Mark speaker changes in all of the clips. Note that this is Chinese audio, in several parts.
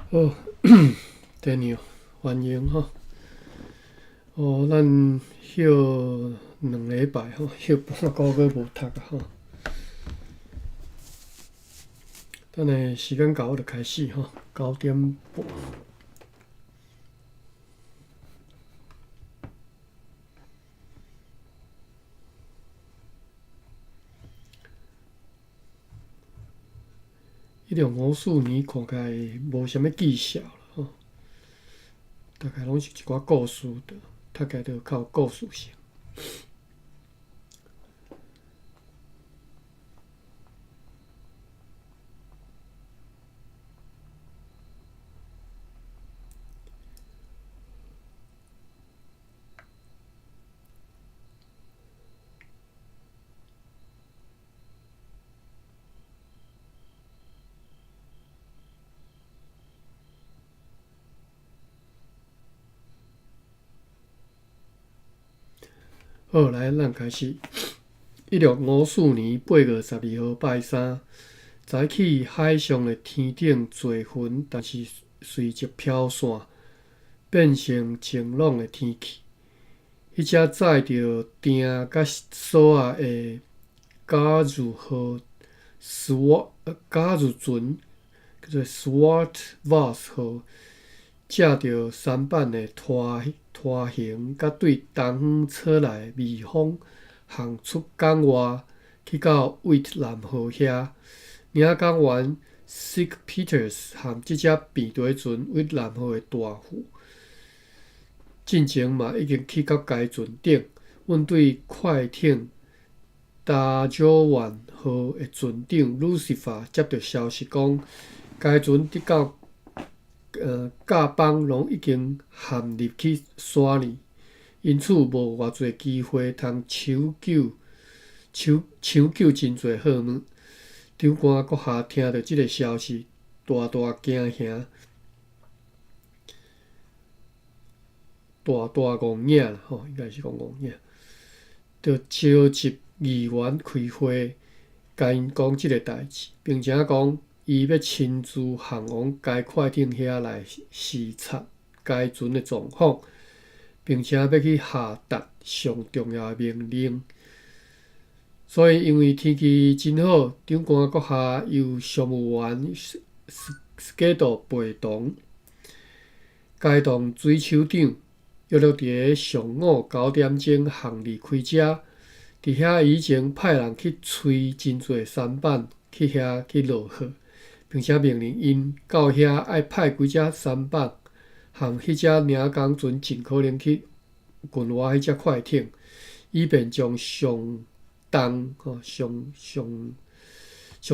Speaker 1: 好，电影欢迎吼。哦，咱休2礼拜吼，休半个月无读啊吼。等下时间到，我就开始吼，9点半。1654年看起来无啥物技巧啦吼，大概拢是一寡故事的，大概都较有故事性。好，来，咱开始。1654年8月12号拜三，早起海上的天顶坐云，但是随即飘散，变成晴朗的天气。迄只载着鼎甲锁仔的加入号加入船，叫做 Swartwas 号，借着舢板的拖行，甲对东方吹来微风，航出港外，去到蔚蓝号遐。领港员 Sic Peters 和即只便条船蔚蓝号的大副，进前嘛已经去到该船顶。阮对快艇达九万号的船长 Lucifer 接到消息讲，该船直到甲邦拢已经陷入去山里，因此无偌侪机会通抢救真侪好物。长官阁下听到即个消息，大大惊吓，大戆影啦吼，应该是讲戆影，就召集议员开会，甲因讲即个代志，并且讲伊要亲自航往该快艇遐来视察该船的状况，并且要去下达上重要的命令。所以，因为天气真好，长官阁下由商务员 Skiddo 陪同，该当水手长约伫上午9点钟航离开遮。伫遐以前派人去催真侪舢板去遐去落货，并且命令因到遐爱派几只舢板，和迄只领港船尽可能去近外迄只快艇，以便将上重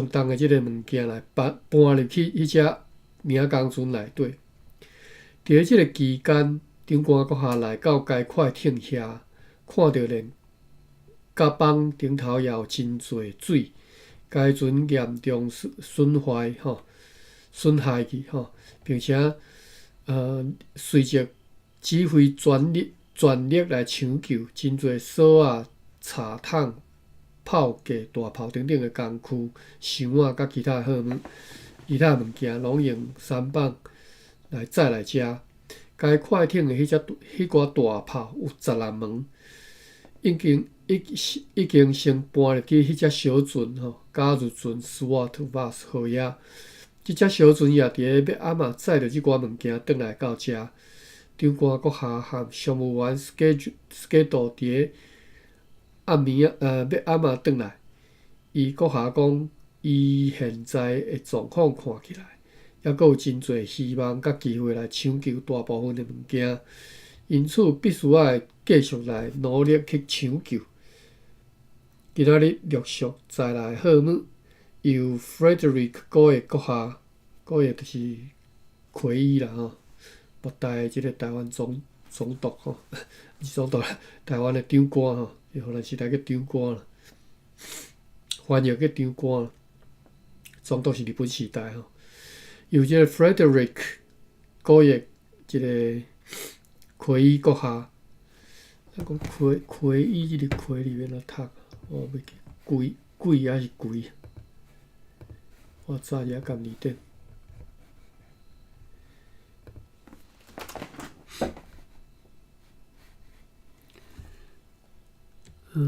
Speaker 1: 的即个物件来搬入去迄只领港船内底。伫咧即个期间，长官阁下来到该快艇遐，看到连甲邦顶头也有真侪水，该船严重损害去并且随即指挥全力来抢救，真侪锁仔、茶桶、炮架、大炮等等的工具、箱仔甲其他好物、其他物件，拢用舢板来载来遮。该快艇的迄寡大炮有16门，已经先搬入去迄只小船加入船 Swartwas 号遐。即只小船也伫咧要暗仔载着即寡物件转来到遮。长官阁下和商务员 Skiddo 伫咧要暗仔转来。伊阁下讲，伊现在的状况看起来，还阁有真侪希望甲机会来抢救大部分的物件，因此必须要继续来努力去抢救。今仔日陆续载来好物，由 Frederick 阁下，就是奎伊啦吼，末代即个台湾总督吼，不是总督啦，台湾的长官吼，荷兰时代叫长官啦，翻译叫长官啦，总督是日本时代吼。由即个 Frederick 阁即个奎伊阁下，咱讲奎伊即个奎里面怎读？我袂记贵还是贵？我早也甲你点。好，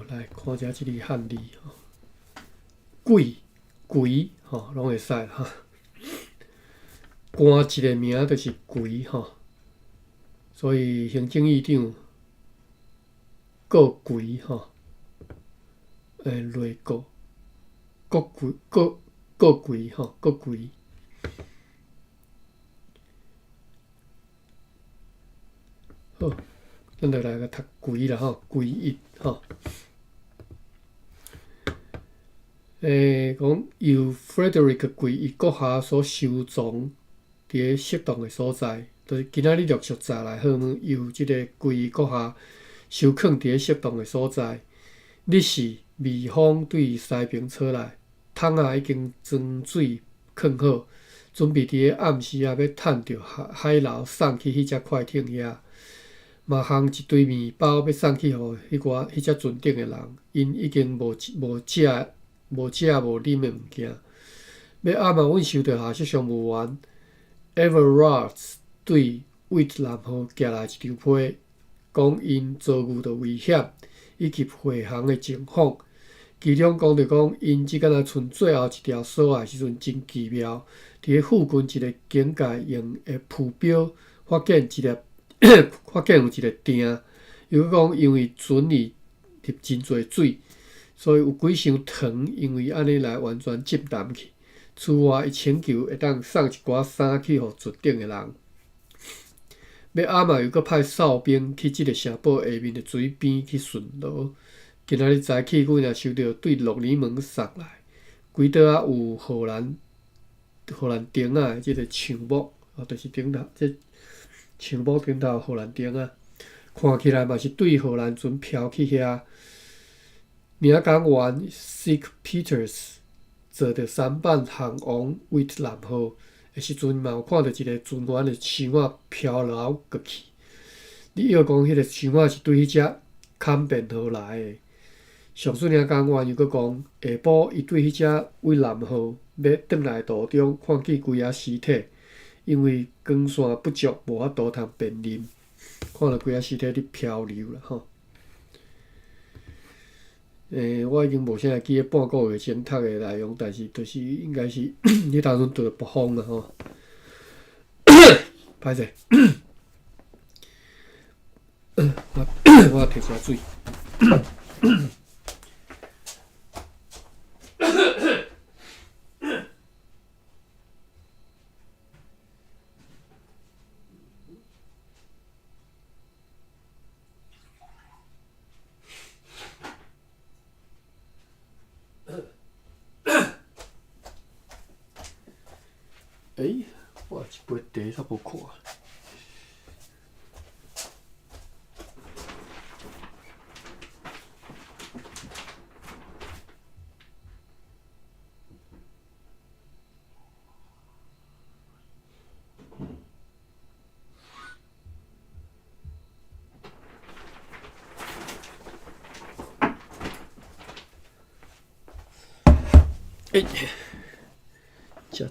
Speaker 1: 来看一下这个汉字吼，贵、贵吼，拢会使哈。官一个名就是贵吼，所以行政院长国贵吼，内阁国贵国贵吼，国贵。好，咱就来个读贵啦吼，贵一吼。讲由 Frederick 贵一阁下所收藏伫适当的所在，就是今仔日陆续查来好问，由即个贵一阁下收藏伫适当的所在。日时微风对西平吹来，桶已经装水放好，准备伫暗时要趁着海流送去迄只快艇遐。嘛烘一堆面包要送去互迄只船顶的人，因已经无食无啉的物件。要暗嘛，阮收到下属商务员 Everard 对惠南号寄来一张批，讲因遭遇到危险以及回航的情况。其中讲因即敢若剩最后一条锁的时阵真奇妙，伫附近一个警戒用的浮标发现有一个钉，又讲因为船里入真侪水，所以有几箱糖因为安尼来完全浸淡去。此外，伊请求会当送一寡衫去互船顶的人。要暗嘛又搁派哨兵去即个城堡下面的水边去巡逻。今仔日早起，阮也收到对洛里门送来，几倒仔有荷兰钉仔的即个墙木，就是顶头即墙木顶头荷兰钉仔，看起来嘛是对荷兰船飘去遐。名港员 Sic Peters 坐着舢板航往惠南号的时阵，嘛有看到一个船员的箱仔飘流过去。你以为讲迄个箱仔是对迄只坎便号来的？上水领港员又搁讲，下晡伊对迄只惠南号要转来途中，看见规仔尸体，因为光线不足，无法度通辨认，看到规仔尸体伫漂流啦吼。我已经无啥会记半个月前读的内容，但是就是应该是迄当阵对北方啦吼。歹势，我摕下水。我一杯茶煞无看。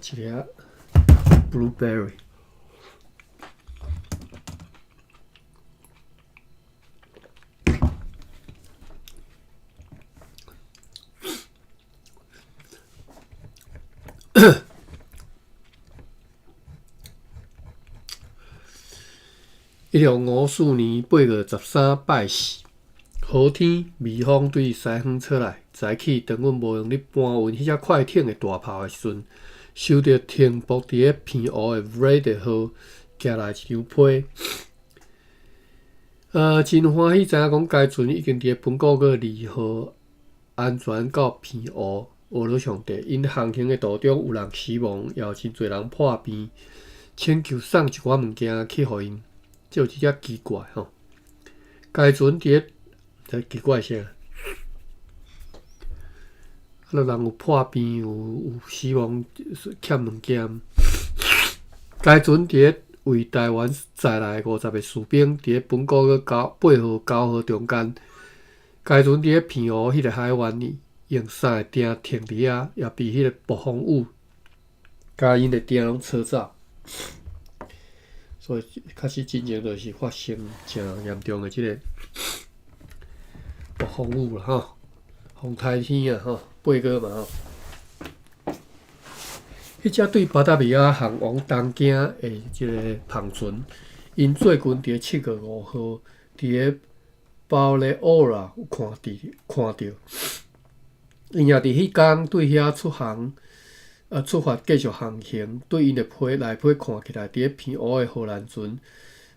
Speaker 1: 食一粒 blueberry。1654年8月13拜四，好天，微风对西方吹来。早起，当阮无用咧搬运迄只快艇的大炮的时阵，收到停泊伫咧偏湖的 Red 号寄来一张批。真欢喜知影讲该船已经伫咧本国个2号安全到偏湖。俄罗上帝，因航行的途中有人死亡，也有真侪人破病，请求送一寡物件去互因。这有一只奇怪吼，该船伫咧，奇怪啥？人有破病，有死亡，欠物件。该船伫咧为台湾载来50个士兵，伫咧本国个8号、9号中间，该阵伫咧平湖迄个海湾里，用3个艇停伫遐，也被迄个暴风雨甲因的艇拢吹走。所以确实真正就是发生诚严重的即个暴风雨啦吼，风台天啊吼，8哥嘛吼。迄只对巴达维亚航往东京的即个航船，因最近伫咧7月5号伫咧包咧奥拉有看到，因也伫迄天对遐出发继续航行，对因的内批看起来，伫咧偏湖的荷兰船，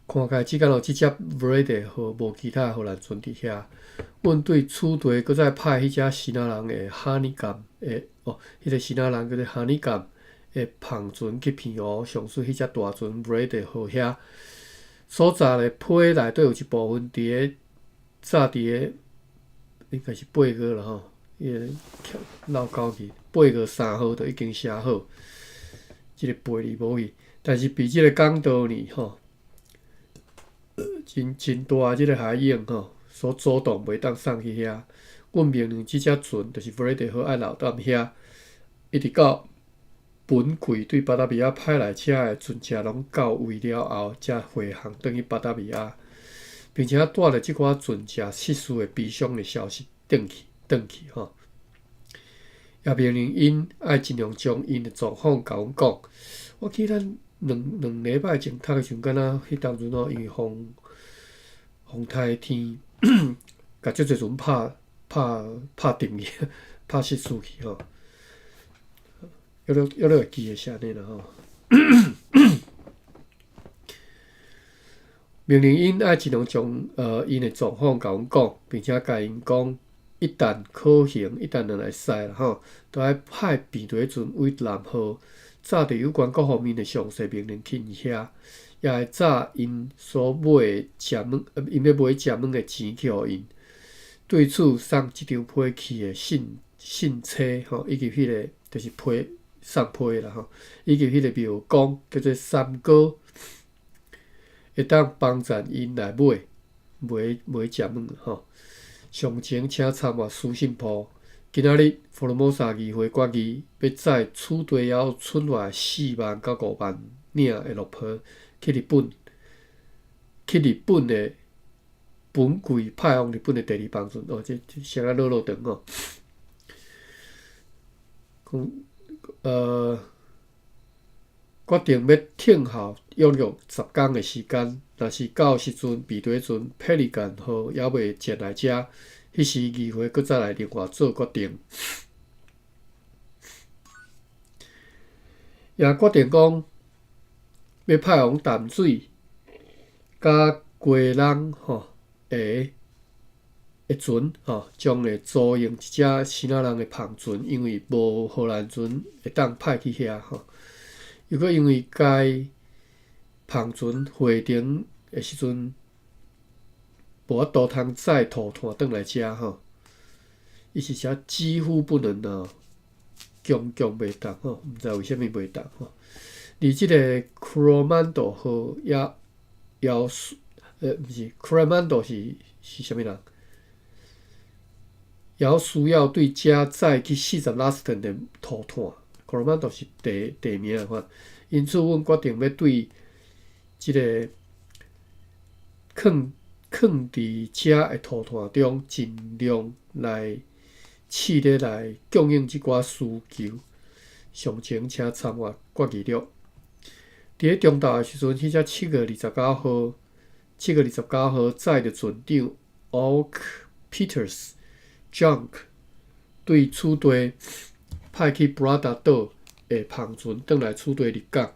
Speaker 1: 看起来只敢有即只 Vrede 号，无其他荷兰船伫遐。阮对此地搁再派迄只希腊人的哈尼甘的迄个希腊人叫做哈尼甘的航船去偏湖，上水迄只大船 Vrede 号遐所在的批内底有一部分伫咧早伫咧应该是8月啦吼。迄个闹交去，8月3号就已经写好，即个8字无去，但是比即个港岛呢吼，真大即个海影吼所阻挡，袂当送去遐。阮命令即只船，就是 Vrede 号爱留踮遐，一直到本季对巴达维亚派来车的船只拢到位了后，才回航转去巴达维亚，并且带着即寡船只失事的悲伤的消息转去吼，也命令因爱尽量将因的状况甲阮讲。我记得咱两礼拜前读的时阵，敢若迄当阵因为风台天，甲足侪船拍沉去，拍失事去吼。要了会记的是安尼啦吼。命令因爱尽量将因的状况甲阮讲，并且甲因讲。一旦可行，一旦能来使啦吼，都爱派便队船为南号，早伫有关各方面的详细命令去遐，也会早因所买的食物，因要买食物的钱去互因。对此送一张批去的信册吼，以及迄个就是批送批啦吼，以及迄个庙公叫做三哥，会当帮助因来买食物吼。详情请参阅书信簿。今仔日，福尔摩沙议会决议要载此地还村外4万到5万领的陆配去日本的本季派往日本的第2帮船。这先啊落长哦。决定要停候约10天的时间，若是到时阵备队船佩利干号还未前来遮，迄时议会搁再来另外做决定。也决定讲要派往淡水，甲鸡人的船将会租用一只希腊人的篷船，因为无荷兰船会当派去遐吼。又搁因为该篷船回程的时阵，无法度通载土炭转来遮吼，伊是写几乎不能强袂当吼，毋知为虾米袂当吼。而即个 Coromandel 号也毋是 Coromandel 是虾米人？也需要对遮载去40拉斯顿的土炭。Coromandel 是地名的话，因此阮决定要对即个放伫遮的土炭中，尽量来试着来供应即寡需求。详情请参阅决议录。伫咧中昼的时阵，迄只7月29号载着船长 Oak Peters Junk 对此地派去布拉达岛的篷船转来此地入港。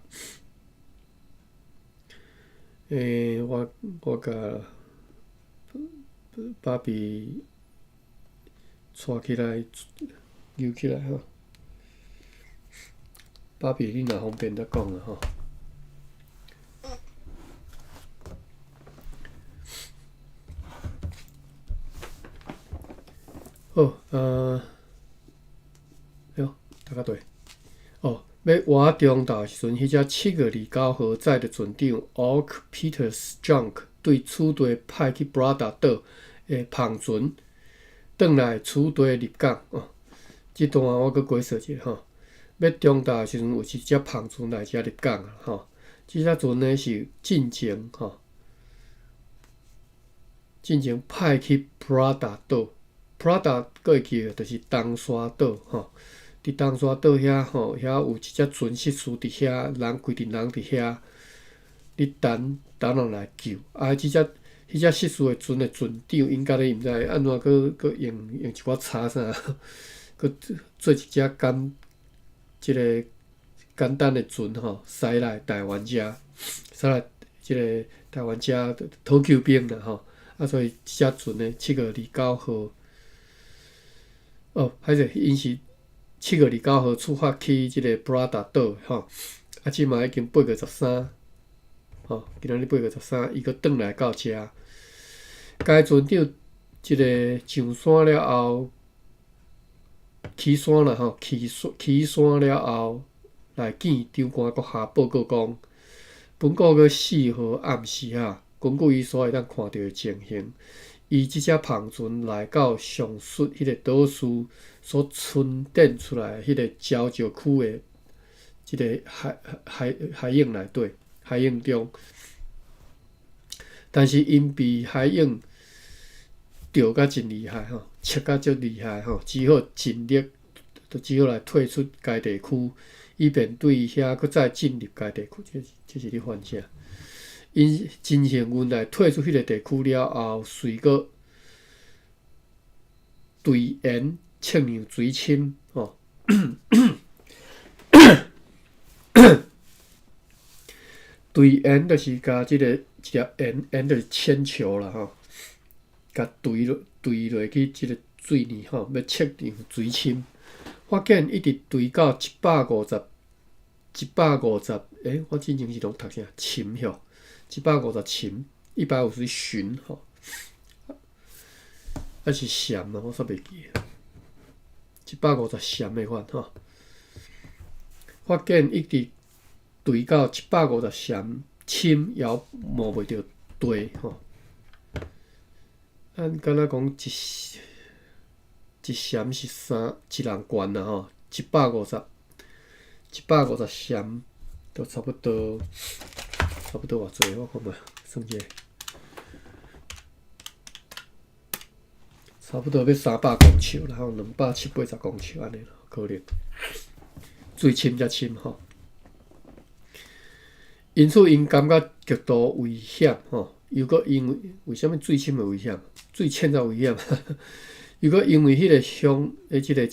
Speaker 1: 我甲芭比带起来，扭起来吼。芭比，你若方便再讲啊吼。好，大家对。要活中岛时阵，迄只7月29号载的船长 Ork Peters Junk 对此地派去 Brada 岛的篷船，转来此地入港。这段我阁解说一下吼。要中岛的时阵，有一只篷船来遮入港啊吼。这只船呢是进前进前派去 Brada 岛。Brada 各会记就是东沙岛吼。伫东沙岛遐吼，遐有一只船失事伫遐，人规阵人伫遐，你等人来救。迄只失事的船的船长，应该咧毋知安怎佫用一寡叉啥，佫做一只即个简单的船吼，驶来台湾遮，驶来即个台湾遮讨救兵啦吼。所以即只船呢，7月29号，歹势，因是7月29号出发去即个 Brada 岛吼，即嘛已经8月13，今仔日8月13，伊佫转来到遮。该船长即个上山了后，起山啦吼，起山了后来见长官阁下报告讲，本个月4号暗时根据伊所会当看到的情形，伊即只篷船来到上述迄个岛屿所存电出来迄个礁石区的即个海影内底，海影中。但是因被海影钓甲真厉害吼，切甲足厉害吼，只好尽力，只好来退出该地区，以便对遐搁再进入该地区。这是你反啥？因真幸运来退出迄个地区了后，随个队员穿上水深吼。队员就是甲即个一粒圆就是铅球啦吼，甲对落去即个水里吼，要测定水深。发现一直对到150，我之前是拢读啥？深吼，150深，150巡吼，是闪啊，我煞袂记，150闪的款吼。发现一直对到150闪深，也摸袂着地吼。敢若讲一闪是一人悬啦吼，150闪都差不多偌济？我看觅算者，差不多要300公尺啦，吼270-80公尺安尼啦，可能。水深才深吼，因此因感觉极度危险吼。又搁因为什么水深会危险？水浅才危险。又搁因为迄个即个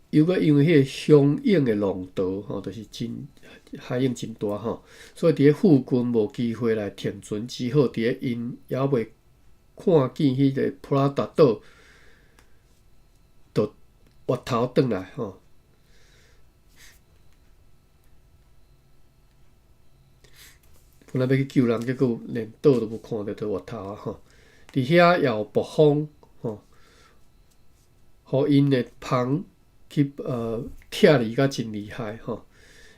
Speaker 1: 又搁因为迄个相应的浪潮吼，就是海影真大吼，所以伫咧附近无机会来停船，只好伫咧因还未看见迄个普拉达岛，就越头转来吼。本来要去救人，结果连岛都无看到，就越头啊吼！伫遐也有暴风吼，互因的篷去拆离甲真厉害吼，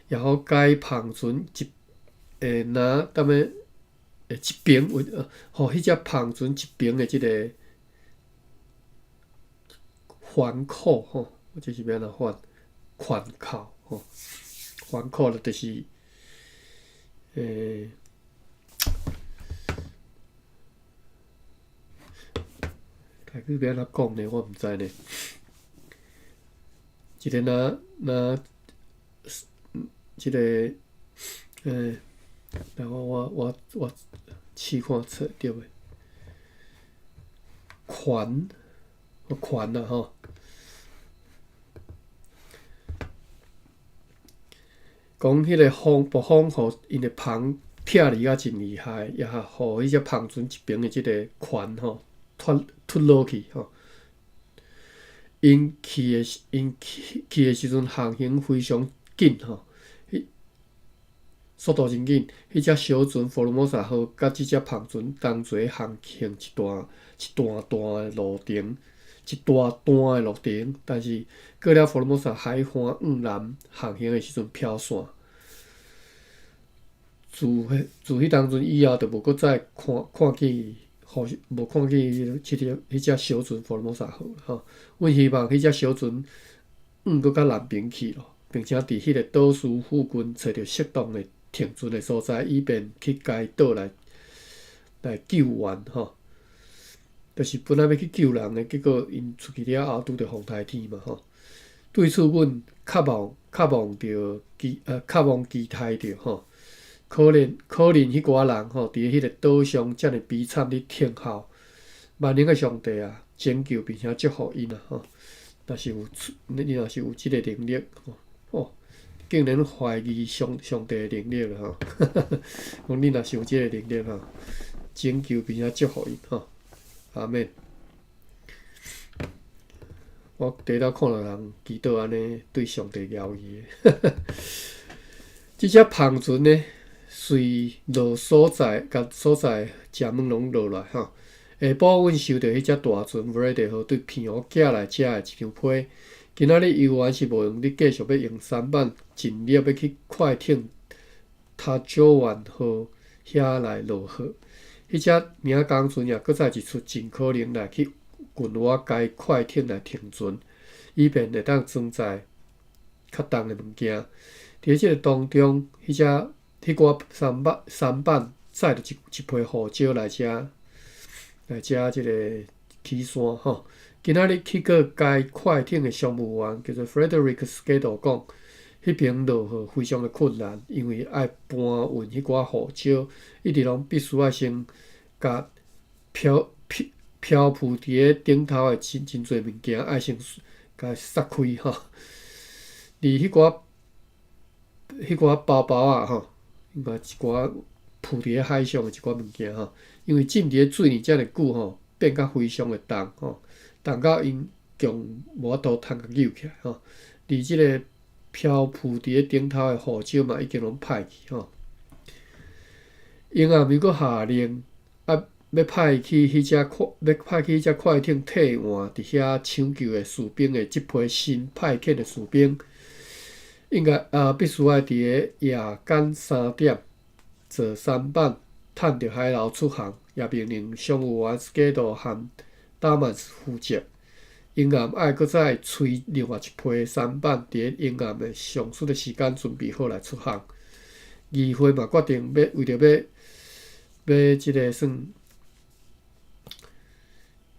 Speaker 1: 也好改篷船拿踮咧一边互迄只篷船一边的即个环扣吼，这是要安怎翻？环扣吼，环扣就是台语要安怎讲呢？我毋知呢。一个拿即个来我试看测对袂？款啦吼。讲迄个暴风互因的篷拆离啊真厉害，也互迄只篷船一边的即个船吼脱落去吼。因去的时阵航行非常紧吼，速度真紧。迄只小船佛罗摩萨号甲即只篷船同齐航行一段的路程，一大段的路程，但是过了福尔摩沙海岸往南航行的时阵飘散。自迄当阵以后，就无搁再看见无看见迄只小船福尔摩沙号了吼。阮希望迄只小船搁较南边去咯，并且伫迄个岛屿附近找着适当的停船的所在，以便去该岛来救援吼。就是本来要去救人的，结果因出去了后拄着风台天嘛吼。对此，阮较望期待着吼。可能迄寡人吼，伫迄个岛上遮尔悲惨伫听候，万能的上帝啊，拯救并且祝福因啊吼。你若是有即个能力吼，竟然怀疑上帝的能力了吼。讲你若是有即个能力吼，拯救并且祝福因吼。阿免。我第一看到人祈祷安尼对上帝邀伊的。即只篷船呢，随落所在食物拢落来吼。下晡阮收到迄只大船 Ready 号对偏湖寄来遮的一张批。今仔日游玩是无用，你继续要用舢板进入要去快艇塔九湾号遐来落货。迄只名工船也搁再一出尽可能来去近我该快艇来停船，以便会当装载较重的物件。伫即个当中，迄寡舢板载着一批护照来遮即个起山吼。今仔日去过该快艇的商务员叫做 Frederick Skidle 讲，迄边落货非常的困难，因为爱搬运迄寡护照，一直拢必须要先甲漂浮伫个顶头的真侪物件，爱先甲撒开吼。而迄寡包包啊吼，嘛一寡浮伫个海上的一寡物件吼，因为浸伫个水里遮尔久吼，变甲非常的重吼，重到因强无法度通甲扭起来吼。而即个漂浮伫个顶头的护照嘛，已经拢歹去吼。因暗暝阁下令要派去迄只快艇替换伫遐抢救的士兵的即批新派遣的士兵，应该必须要伫个夜间3点坐舢板探着海流出航，也命令商务员 Skidle 和达曼斯负责。因暗爱搁再催另外一批舢板，伫个因暗的上述的时间准备好来出航。议会嘛决定为着要即个算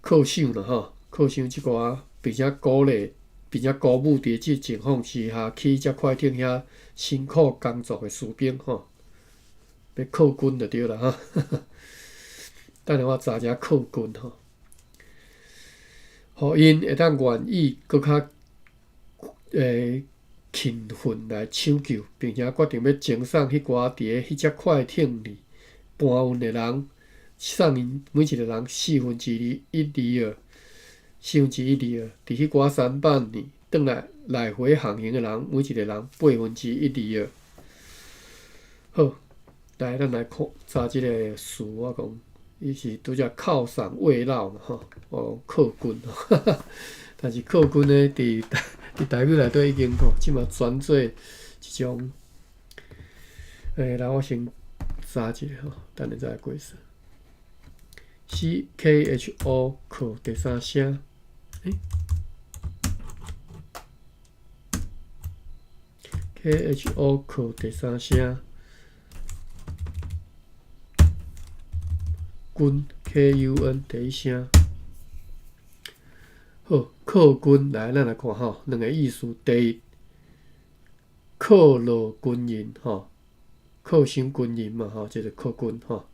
Speaker 1: 犒赏啦吼，犒赏即寡，并且鼓励，并且鼓舞伫即情况之下，去只快艇遐辛苦工作的士兵吼，要犒军就对啦吼。等下我查一下犒军吼，互因会当愿意搁较勤奋来抢救，并且决定要赠送迄寡伫个迄只快艇里搬运的人。送因每一个人1/4，伫迄寡舢板里转来回航行的人，每一个人1/8。好，来咱来看查即个词，我讲伊是拄则犒赏慰劳嘛吼，我犒军但是犒军呢，伫台语内底已经吼，即马转做一种，来我先查一下吼，等下再来解释。CKHO 靠第三声，KHO 靠第三声，军 KUN 第一声。好，犒军来，咱来看吼，两个意思。第一，犒劳军人吼，犒赏军人嘛吼，这个犒军吼。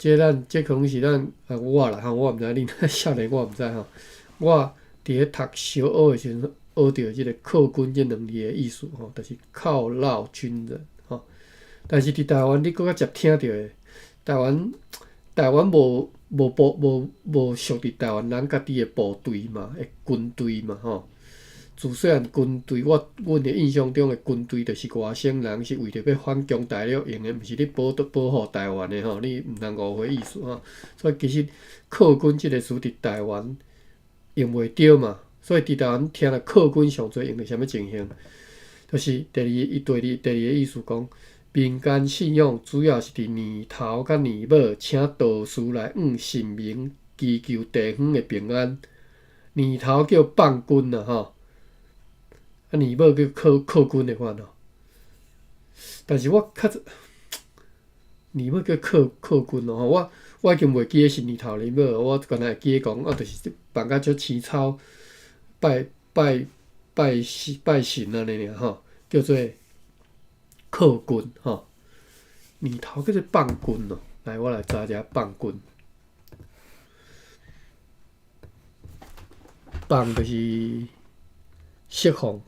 Speaker 1: 这可能是咱我啦吼，我毋知恁少年我毋知吼。我伫咧读小学的时阵学到即个犒军这两字的意思吼，就是犒劳军人吼。但是伫台湾你搁较常听到的，台湾无属伫台湾人家己的部队嘛，军队嘛吼。自细汉军队，阮的印象中的军队，就是外省人是为着要反攻大陆用的，毋是咧保护台湾的吼。你毋通误会意思吼。所以其实犒军即个词伫台湾用袂着嘛，所以伫台湾听了客军上侪用的啥物情形？就是第二个意思讲，民间信仰主要是伫年头甲年尾，请道士来神明祈求地方的平安。年头叫放军啦吼，年尾叫客军的款吼。但是我较年尾叫客军咯，我已经袂记是年头年尾，我刚才会记讲，就是办甲足青草拜神安尼尔吼，叫做客军吼。年头叫做放军咯，来我来查一下放军。放就是释放，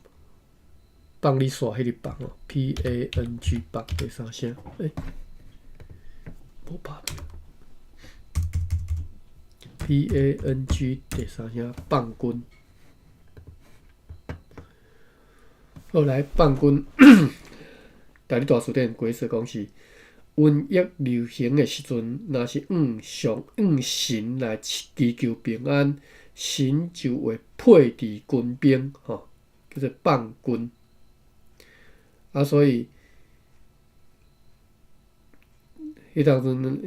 Speaker 1: 放你煞迄个放哦 ，PANG 放第三声，无拍到 ，PANG 第三声放军。后来放军，大理大词典解释讲是瘟疫流行的时阵，若是向神来祈求平安。神就会配置军兵，吼，叫做放军。所以，迄当阵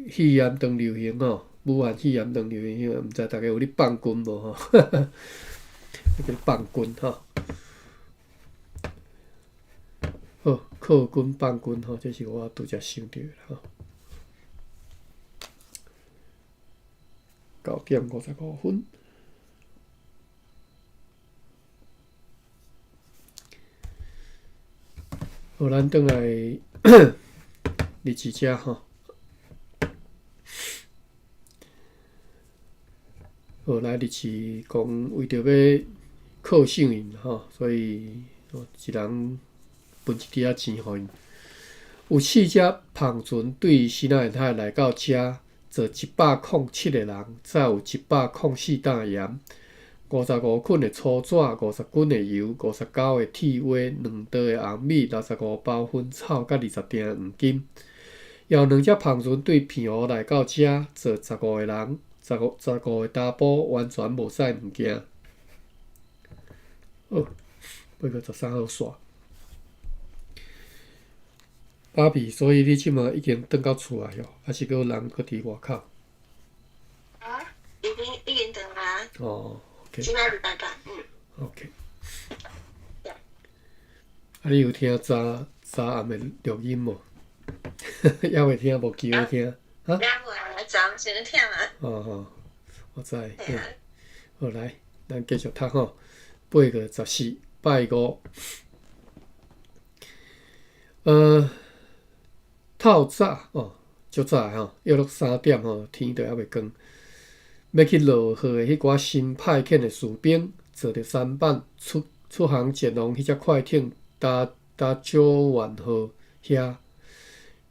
Speaker 1: 肺炎当流行吼，武汉肺炎当流行，毋知大家有咧放军无吼？叫放军吼。好，客军放军吼，这是我拄则想到的吼。9:55。好，咱转来日志遮吼。好，来日志讲为着要靠幸运吼，所以一人分一滴仔钱互因。有4只胖船对西南沿海来到遮。坐107个人，再有104担盐，55捆的粗纸，50斤的油，59个铁锅，2刀的红米，65包粉草，甲20锭黄金。也有2只胖船对片湖来到遮，坐15个人，15个查甫，完全无晒物件。好，8月13号煞。芭比，所以你即马已经转到厝来哦，还是个人搁伫外口？
Speaker 2: 已经转啊。
Speaker 1: OK。
Speaker 2: 即摆礼拜吧
Speaker 1: OK。你有听早暗的录音无？还未听，无机会听。
Speaker 2: 了无？早先听啊。
Speaker 1: 我知。好来，咱继续读吼。8月14，拜五。透早足早吼，约落3点吼，天就还未光。要去落河的迄寡新派遣的士兵，坐着舢板出航前往迄只快艇搭九湾号遐。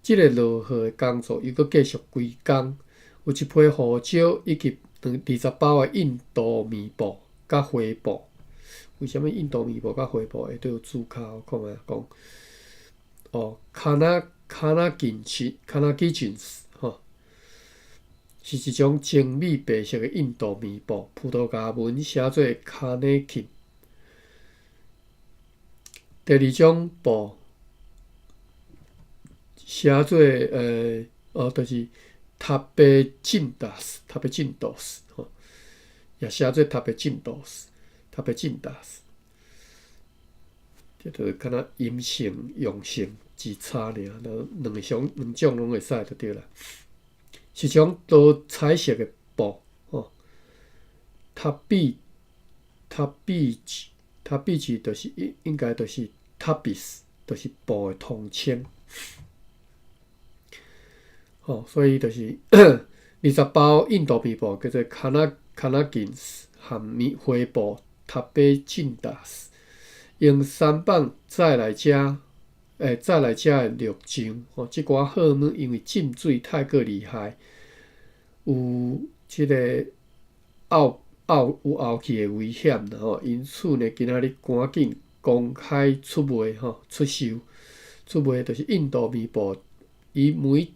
Speaker 1: 即个落河的工作又搁继续规工，有一批胡椒以及20包的印度面布甲花布。为什么印度面布甲花布会都有注脚？看卖讲卡纳基菌吼，是一种精美白色的印度面布，葡萄牙文写做卡内肯。第二种布写做就是塔贝进达斯吼，也写做塔贝进达斯。这就是敢若阴性、阳性之差尔，两种拢会使就对啦。是种多彩色的布吼，塔比就是应该就是塔比斯，就是布的统称。所以就是20包印度面布叫做卡纳金斯含花布塔贝进达斯。用舢板再来遮的绿酱即寡货物因为浸水太过厉害，有即个后去的危险啦因此呢，今仔日赶紧公开出卖出售，就是印度面布，以每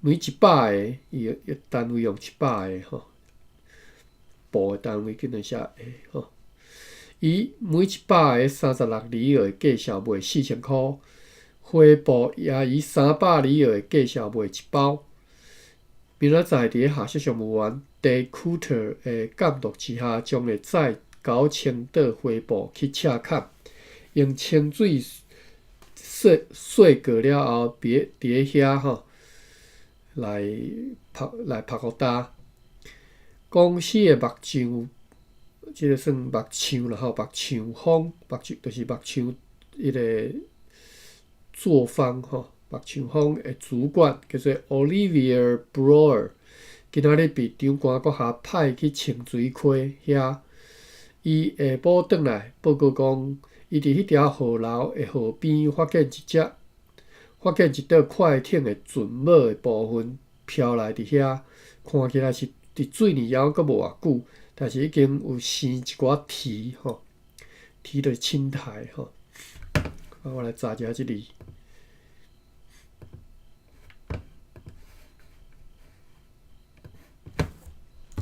Speaker 1: 每100个，伊单位用700个吼，步的单位竟然写个吼。伊每100个36里奥的价钱卖4000块，回报也以300里奥的价钱卖1包。明仔载伫下设上务员 Day Cooter 的监督之下，将会载到青岛回报去赤坎，用清水洗过了后，伫遐吼来拍互干。公司的目癢，即个算目癢啦吼，目癢风，就是目癢迄个作坊吼。目癢风的主管叫做 Olivier Breuer， 今仔日被长官阁下派去清水溪遐。伊下晡转来报告讲，伊伫迄条河流的河边发现一道快艇的船尾的部分漂来伫遐，看起来是伫水里枵阁无偌久，但是已经有生一寡蹄吼，蹄就是青苔吼。我来查一下即字。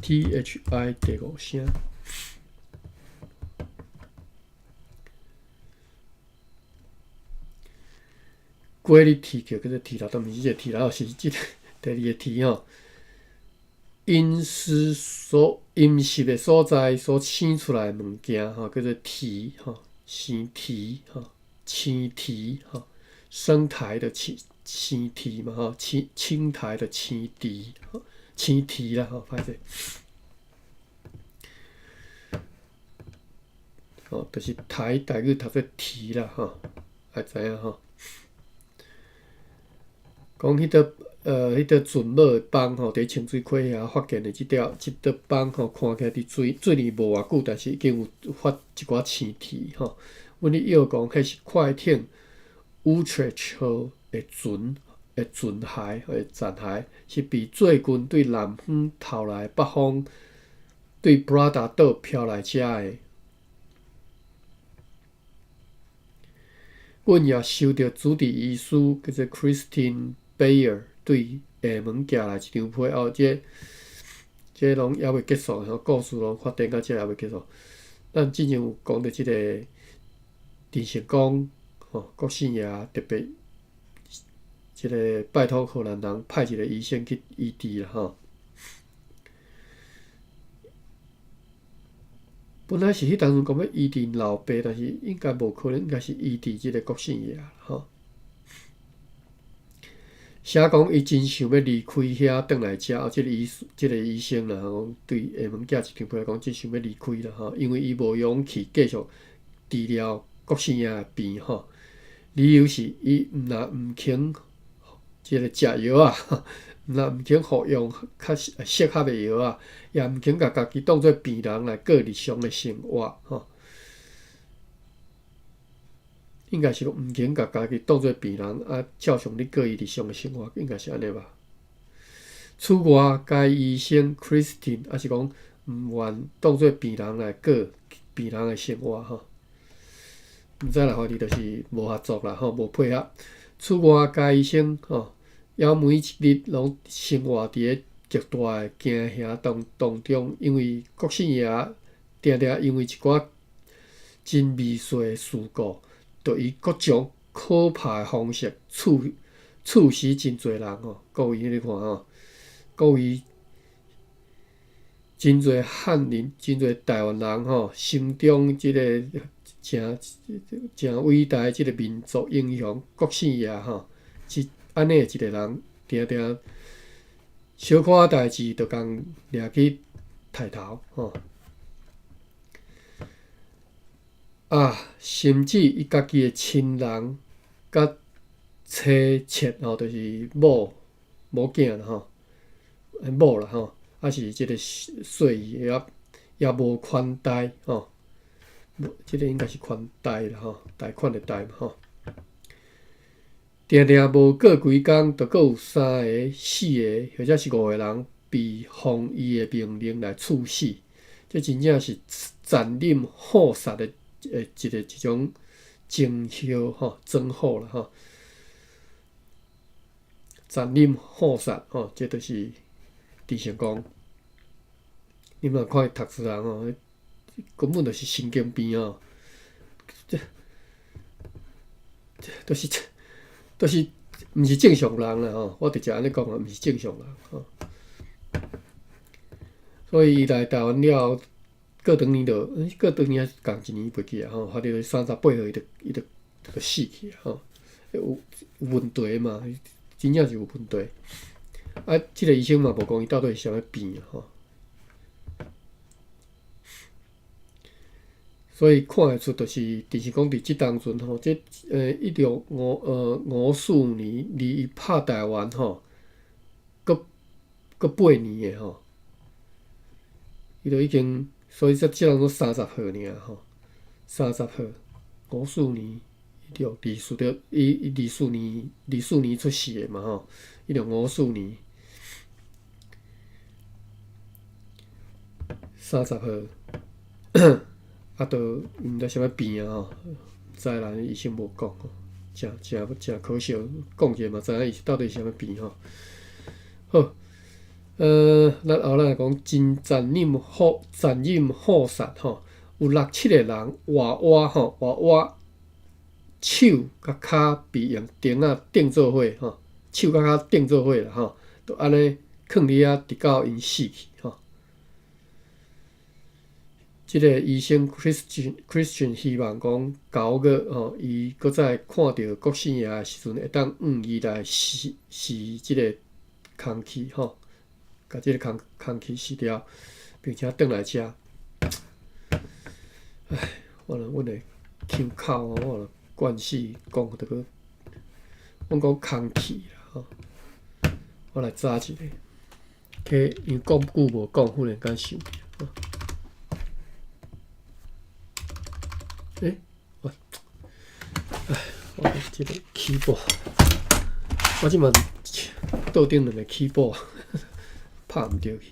Speaker 1: THI 第5声，过日啼叫做啼老，但毋是即个啼老，是即个第2个啼吼。阴湿的所在所生出来的物件吼，叫做啼吼，生啼吼，青啼吼，生苔的青啼嘛吼，青苔的青啼吼。青啼啦吼，歹势，吼，就是台语读做啼啦吼，爱知影吼。讲迄道船尾的帮吼，伫清水溪遐发现的即道帮吼，看起来伫水里无偌久，但是已经有发一寡青啼吼。阮咧药讲，迄是快艇 Utrecht 号的船。残骸是被最近对南方透来北方对布拉达岛飘来遮的。阮也收到主治医师叫做 Christine Bayer 对厦门寄来一张批后，这拢还未结束吼，故事拢发展到这还未结束。咱之前有讲到即个陈成功吼，国姓爷特别。即个拜托荷兰人派一个医生去医治啦吼。本来是迄当阵讲要医治老爸，但是应该无可能，应该是医治即个国姓爷啦吼。写讲伊真想要离开遐，转来遮，即个医生啦吼，对厦门寄一张批讲，真想要离开啦吼，因为伊无勇气继续治疗国姓爷的病吼。理由是伊毋肯。即个食药啊，毋肯服用较适合的药啊，也毋肯甲家己当做病人来过日常的生活吼。应该是毋肯甲家己当做病人啊，照常咧过伊日常的生活，应该是安尼吧。此外，该医生 Christine 也是讲毋愿当做病人来过病人的生活吼。毋知啦，反正就是无合作啦吼，无配合。此外，该医生吼，也每一日拢生活伫咧极大的惊吓当中，因为国姓爷定因为一寡真微细的事故，就以各种可怕的方式处死真侪人吼。各位你看吼，各位真侪汉人、真侪台湾人吼，心中即个真伟大的即个民族英雄国姓爷吼，是安尼一个人，定小可代志就共掠去抬头吼。甚至伊家己的亲人甲妻妾吼，就是某囝啦吼，某啦吼，是即个岁也无款待吼。即个应该是款待啦吼，贷款的贷嘛吼。定无过几工，就阁有3个、4个，或者是5个人被奉伊的命令来处死。这真正是残忍酷杀的一种征兆吼，征号啦吼。残忍好杀吼，这就是郑成功。你若看伊读书人吼，根本就是神经病哦，就是毋是正常人啦吼。我直接安尼讲啊，毋是正常人吼。所以伊来台湾了后，过长年还是共一年袂记啊吼，发着38岁伊就死去啊吼。有问题嘛？真正是有问题。啊，即个医生嘛无讲伊到底是啥物病啊吼。所以看会出，就是郑成功伫即当阵吼，1654年离伊拍台湾吼，搁8年诶吼，伊就已经，所以才即人都30岁尔吼，30岁，54年。对，24年出世的嘛吼，1654年，30岁，啊，都毋知啥物病啊吼，毋知啦，医生无讲吼，真可惜，讲者嘛知影伊到底是啥物病吼。好，咱后来讲真残忍好杀吼，有6、7个人活活。手甲骹被用钉仔钉做伙吼，手甲骹钉做伙啦吼，就安尼囥伫遐，直到因死去吼。即个医生 Christian 希望讲，搞个吼，伊搁再看到国姓爷诶时阵，会当伊来试即个空气吼，甲即个空气试掉，并且转来遮。唉，阮诶腔口我惯势讲着个，阮讲空气啦吼，我来查一下，因讲久无讲，忽然间想起来。我即个 keyboard， 我即满桌顶2个 keyboard 拍毋着去。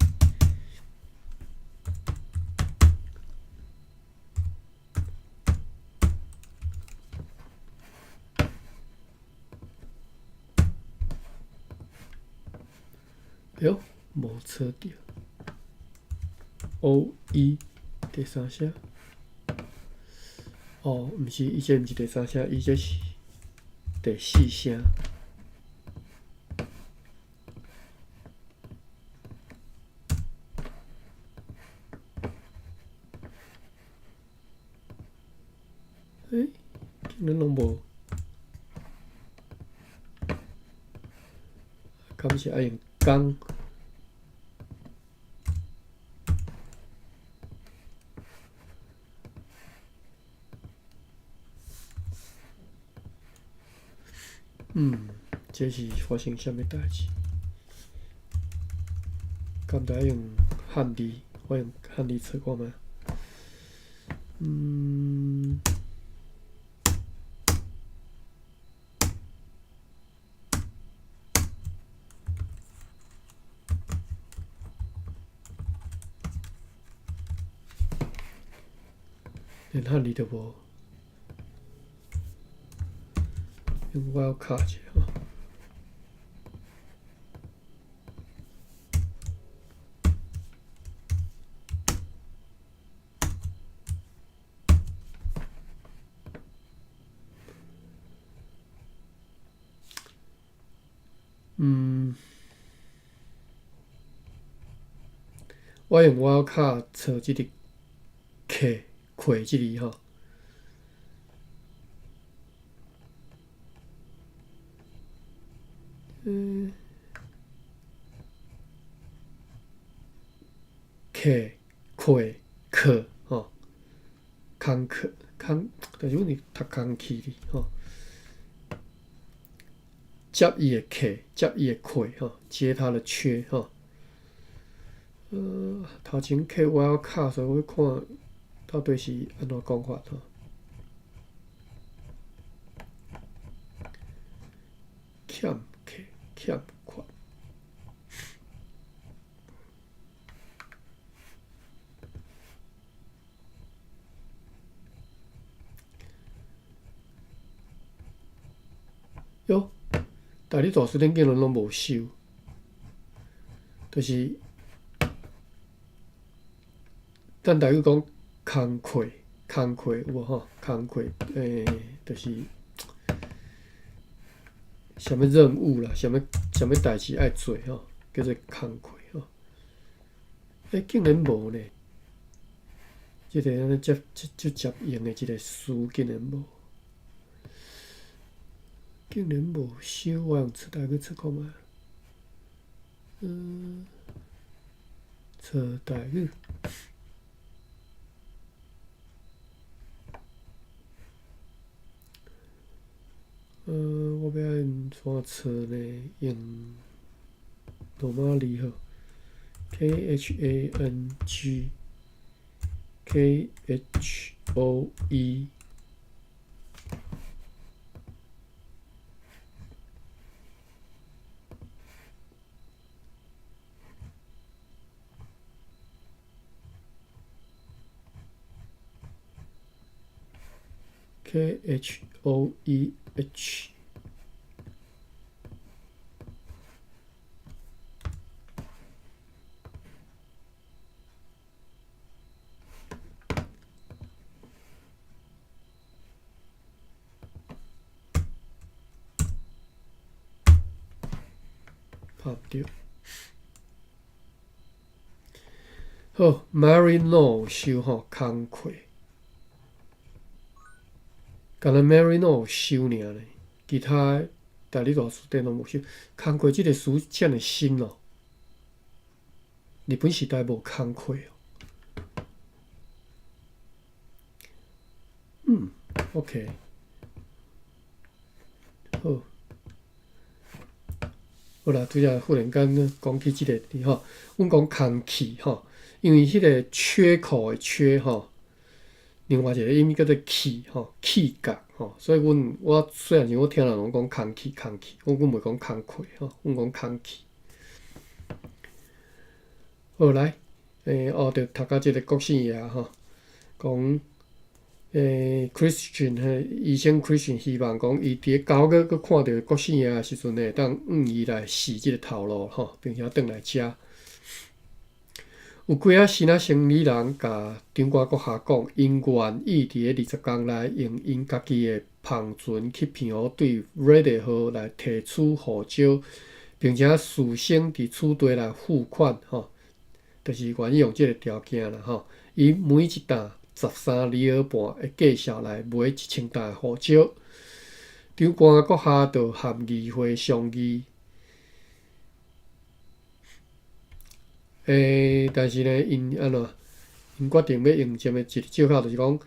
Speaker 1: 哟，无错着 ，OE 第三声。哦，毋是，伊这毋是第三声，伊这是第4声。竟然拢无，敢是爱用钢？这是发生啥物代志？敢得用汉字？我用汉字测看觅。连汉字都无，用我卡者吼。我用我卡测即个“客”即字吼，客吼，空客，但是阮是读空气哩吼，接伊的客，接伊的客吼，接他的缺吼。头前客我要卡，所以我看到底是安怎讲法吼。欠款。哟，大理大师恁竟然拢无收，就是咱台语讲工课有无吼？工课就是什么任务啦，什么代志爱做吼，叫做工课吼。竟然无呢？即个安尼接用的即个词竟然无。竟然无收，我用出台语出看觅。出台语。我要用怎出呢？用罗马字好 ，KHANG，KHOE。KHOEH，拍不着。好 ，Marino 收吼工课。敢若 Marino 收尔呢，其他大理大书店拢无收。工课即个词遮尔新哦，日本时代无工课哦。OK， 好，好啦，拄则忽然间讲起即个吼，阮讲空气吼，因为迄个缺口的缺吼。另外一个音叫做气吼，气角吼，所以我虽然是我听人拢讲空气，阮袂讲空气吼，阮讲空气。好来，着读到即个国姓爷吼，讲Christian 医生 Christian 希望讲伊伫9月佮看到国姓爷的时阵会当伊来试即个头路吼，并且转来遮。有几啊新仔生理人甲长官阁下讲，因愿意伫个20天内用因家己的芳船去澎湖对 Ready 号来提取护照，并且事先伫厝地来付款吼，就是愿意用即个条件啦吼。伊每一担13里尔半的价数来买1000担的护照，长官阁下就含议会商议。但是呢，因决定要用这么一个借口，就是讲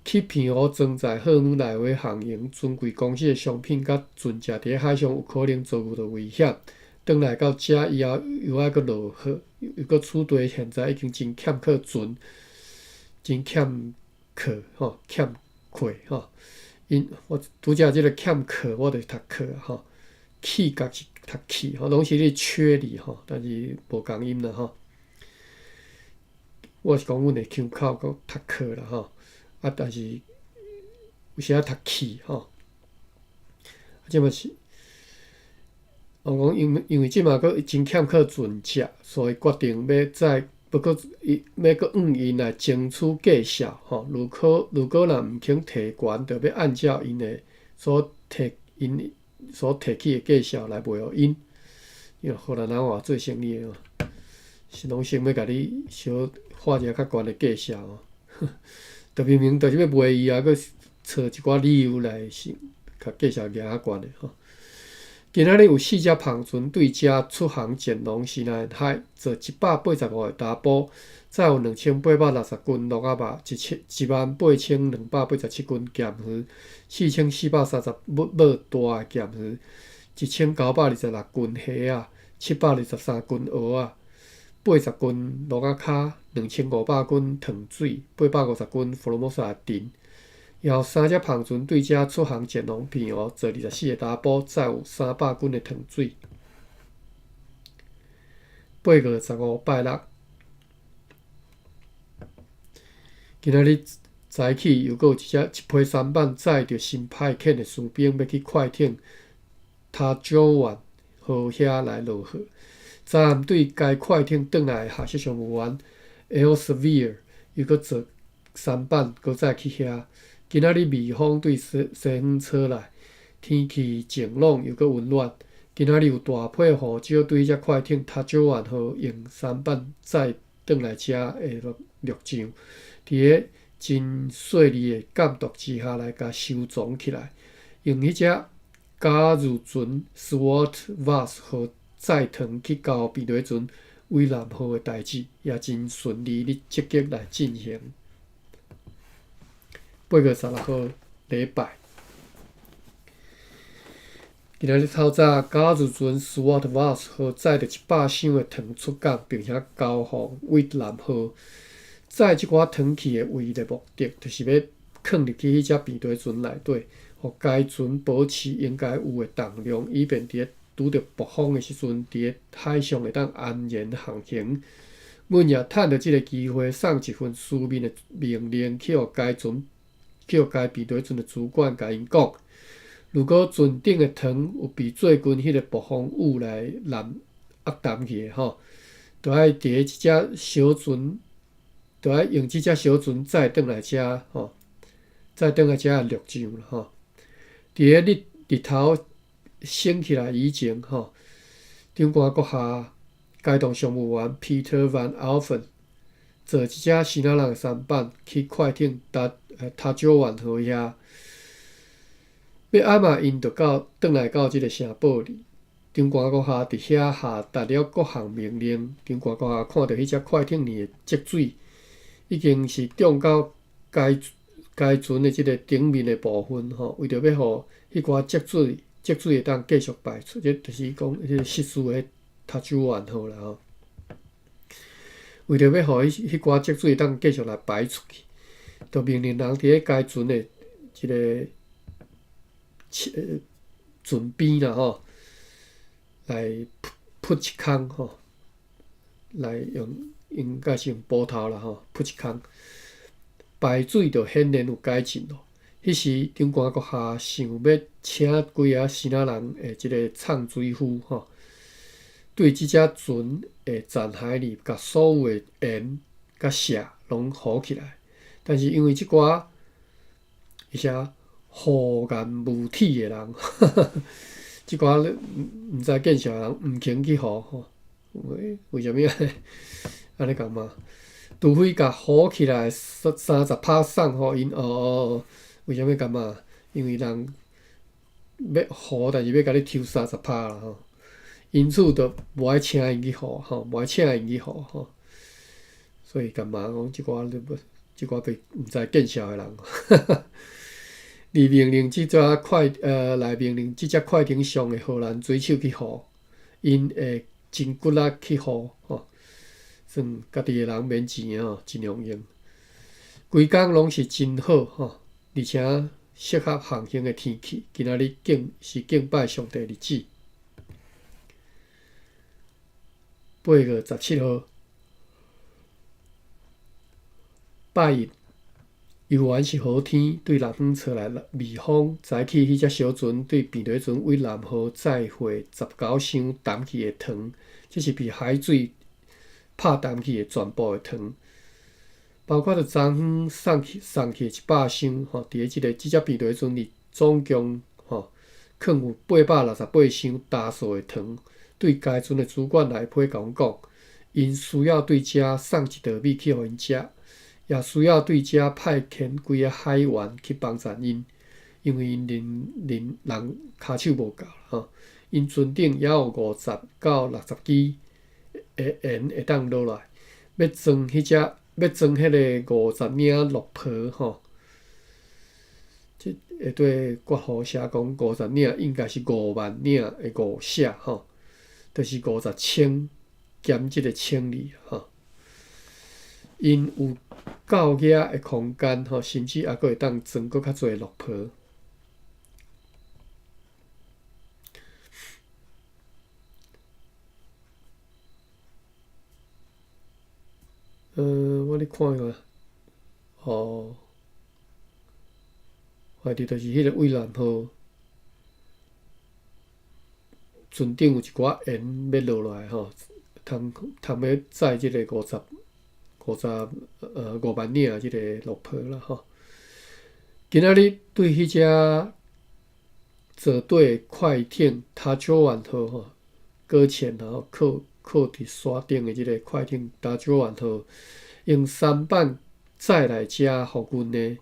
Speaker 1: 去澎湖装载货物来回航行尊贵公司的商品，甲船只伫海上有可能遭遇到危险。转来到遮以后，又爱阁落雨，又阁厝地现在已经真欠客船，真欠课吼，欠课吼。我拄则即个欠课，我著读课吼。气甲是读气吼，拢是咧缺字吼，但是无共音啦吼。我是讲，阮会腔口阁读课啦吼，但是有时仔读气吼。即嘛是，我讲因为即嘛阁真欠缺船只，所以决定要再要阁因来争取价数吼。如果若毋肯提悬，就要按照因的所提起的价数来卖互因。因为荷兰人话做生意的嘛，是拢先要甲你小画一个较悬的价数哦，就明明就是要卖伊啊，阁找一寡理由来甲价数举较悬的吼。今仔日有4只篷船对遮出航前往西南海，坐185个查甫，再有2860斤鹿仔肉，18287斤咸鱼，4430尾大的咸鱼，1926斤虾啊，723斤蚵仔，80斤鹿仔骹，2500斤糖水，850斤福罗摩萨丁。然后3只篷船对遮出航前往澎湖，坐24个查甫，载有300斤的糖水。8月15拜六，今仔日早起又有一批舢板载着新派遣的士兵要去快艇塔佐湾号遐来落货。昨暗对该快艇转来的下设商务员 Elsevier 又搁坐舢板，搁再去遐。今仔日微风对西方吹来，天气晴朗又搁温暖。今仔日有大批护照对这快艇塔佐湾号用舢板载转来遮的陆上，伫个真细腻的监督之下来甲收藏起来，用迄只加入船 Swart Vast 号载船去交避雷船威南号的代志，也真顺利哩积极来进行。8月16号礼拜。今仔日透早，加入船 Swart Vast 号载着100箱的糖出港，并且交付威南号。载即寡糖去的唯一的目的，就是要放入去迄只避雷船内底，互该船保持应该有的重量，以便伫拄着暴风的时阵，伫个海上会当安然航行。阮也趁着即个机会，送一份书面的命令去互该避雷船的主管，甲因讲。如果船顶的糖有比最近迄个暴风雨来压淡去吼，就爱伫个即只小船，就爱用即只小船载转来遮吼，载转来遮的陆上啦吼。伫个日头升起来以前吼，长官阁下该动商务员 Peter Van Alphen 坐一只希腊人的舢板去快艇塔佐湾号遐。要暗嘛，因就转来到即个城堡里。长官阁下伫遐下达了各项命令。长官阁下看到迄只快艇里的积水，已经是涨到该船的即个顶面的部分吼。为着要互迄寡积水会当继续排出，即就是讲迄个失事的塔佐湾号啦吼。为着要互迄寡积水会当继续来排出去，就命令人伫咧该船的即个船边啦吼，来铺一空吼，来应该是用布头啦吼，铺一空，排水就显然有改进咯。迄时长官阁下想要请几个希腊人的即个唱水夫吼，对即只船的残骸里，甲所有的盐甲石拢糊起来，但是因为即寡一些厚颜无体的人，即寡毋知见啥人毋肯去糊吼，为虾米安尼讲嘛？除非甲糊起来30%送互因为虾米感觉？因为人要糊，但是要甲你抽30%啦吼，因此就无爱请因去糊吼，无爱请因去糊吼，所以感觉讲即寡被毋知见笑的人。而命令即只来命令即只快艇上的荷兰水手去护，因会真骨力去护吼，算家己的人免钱吼，真容易。规工拢是真好吼，而且适合航行的天气。今仔日敬拜上帝日子，8月17号，拜一。游玩是好天，对南方吹来微风，载起迄只小船对避雷船威南号载货19箱淡去的糖，这是被海水拍淡去的全部的糖，包括着昨昏送去100箱吼，伫个即只避雷船里总共放有868箱大数的糖。对该船的主管来批甲阮讲，因需要对遮送一袋米去互因食。也需要对遮派遣几个海员去帮衬因，因为因人骹手无够吼。因船顶也有50到60支的盐会当落来，要装迄个50领落坡吼。即会对国号写讲50领应该是5万领的5写吼，就是50千减即个千里吼。因有够额的空间吼，甚至还佫会当装佫较侪落坡。我咧看下，怀着就是迄个威南号，船顶有一寡盐要落来吼，通要载即个5万领即个落坡啦吼。今仔日对迄只坐对快艇塔九万号吼，搁浅然后靠伫山顶的即个快艇塔九万号，用舢板载来遮互阮呢，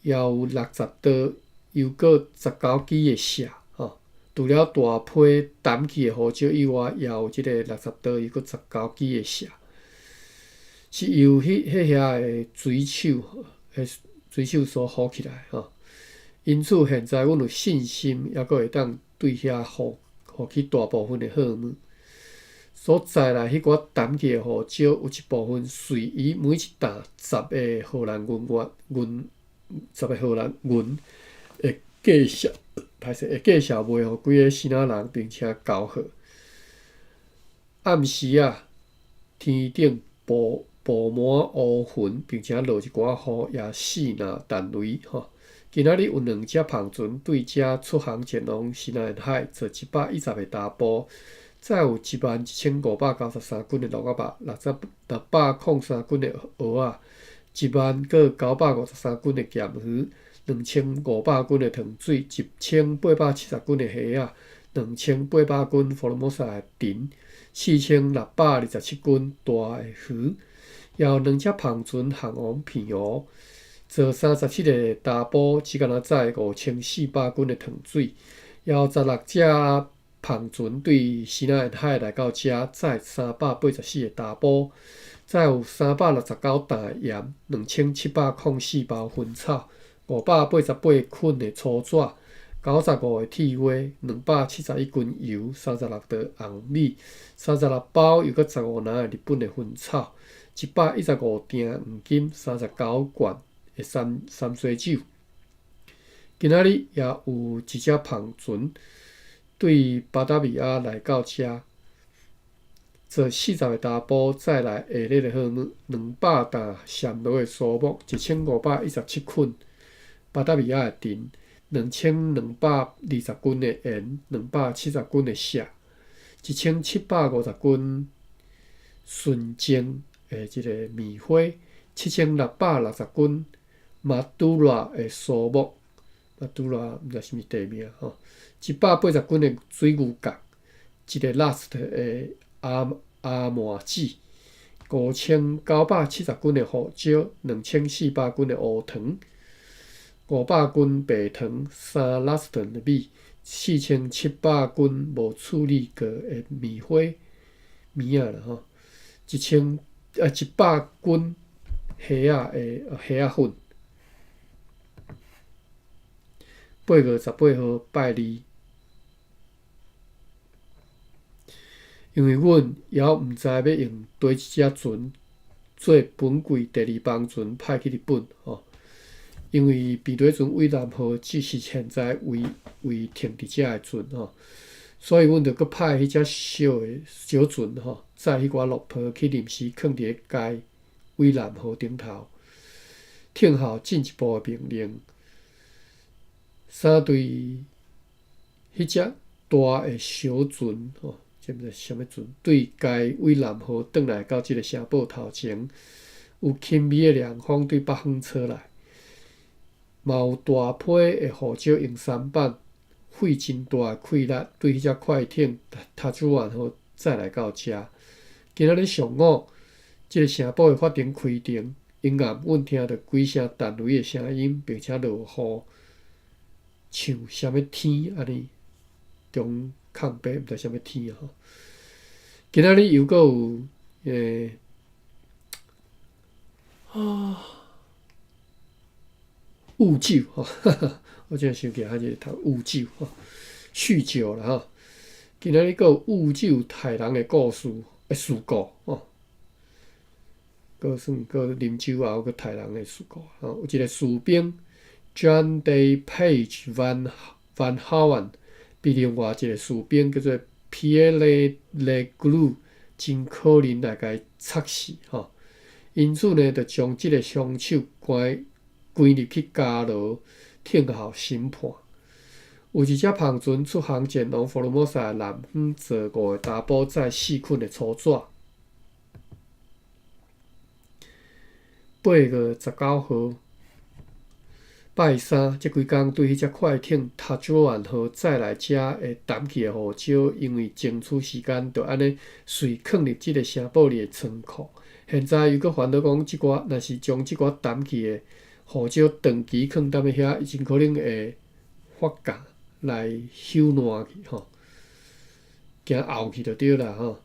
Speaker 1: 也有60刀，又搁19支的射吼。除了大批担起的号召以外，也有即个60刀，又搁19支的射，是由迄遐的水手所扶起来吼。因此，现在阮有信心，还阁会当对遐扶起大部分的货物。所载来迄寡担起的号召，有一部分随伊每一担10个荷兰军会介绍卖互规个希腊人，并且交货。暗时啊，天顶布满乌云，并且落一寡雨，也四若弹雷吼。今仔日有2只篷船对遮出航前往西南沿海，做110个大波，再有11593斤的鹿仔肉，603斤的蚵仔，10953斤的咸鱼，2500斤的糖水，1870斤的虾仔，2800斤佛罗摩萨的藤，4627斤大的鱼，也有2只篷船航往平湖。做37个大波，只敢若载5400斤的糖水，也有16只篷船对西南沿海来到遮，载384个大波，再有369担的盐，2704包薰草，588捆的粗纸，95个铁花，271斤油，36袋红米，36包又搁15篮的日本的薰草，115锭黄金，39罐的三水酒。今仔日也有一只篷船对巴达米亚来到遮，做40个大波载来下日的货物，200担闪落的树木，1517捆巴达米亚的藤，2220斤的盐，270斤的镲，1750斤纯正的即个棉花，7660斤马杜拉的树木，马杜拉毋知啥物地名吼，180斤的水牛角，一个 last 的阿麻籽，5970斤的胡椒，2400斤的乌糖，500斤白糖，3 last 的米，4700斤无处理过的棉花啦吼，100斤虾粉。8月18号拜二，因为阮也毋知要用倒一只船做本柜第2帮船派去日本吼，因为避雷船蔚蓝号只是现在为停伫遮的船吼，所以阮着搁派迄只小船吼，载迄寡落坡去临时放伫个蔚蓝号顶头，听候进一步的命令。3对迄只大的小船吼，这毋知啥物船，对该蔚蓝号转来到即个城堡头前，有轻微的凉风对北方吹来，嘛有大批的雨石用舢板费真大的气力对迄只快艇塔主湾号载来到遮。今仔日上午，即个城堡的法庭开庭，因暗阮听到几声弹雷的声音，并且落雨。像啥物天安尼，中空白毋知啥物天吼。今仔日又阁有酗酒吼，我真想起来，就是读酗酒吼，酗酒啦吼。今仔日阁有酗酒害人的事故吼，阁啉酒后阁害人的事故吼。有一个士兵。John Day Page Van Howen 比另外一个士兵叫做 Pierre Legrue 真可能来甲伊插死吼，因此呢，就将即个凶手关入去监牢，听候审判。有一只胖船出航前往福尔摩沙南方坐5个查甫载4捆的粗纸。8月19号拜三，这几天对迄只快艇塔朱湾号载来者会谈去的护照，因为争取时间，就安尼随放入即个城堡里的仓库。现在又搁烦恼讲，若是将即寡谈去的护照长期放踮咧遐，真可能会发假来朽烂去吼，惊后去就对啦吼。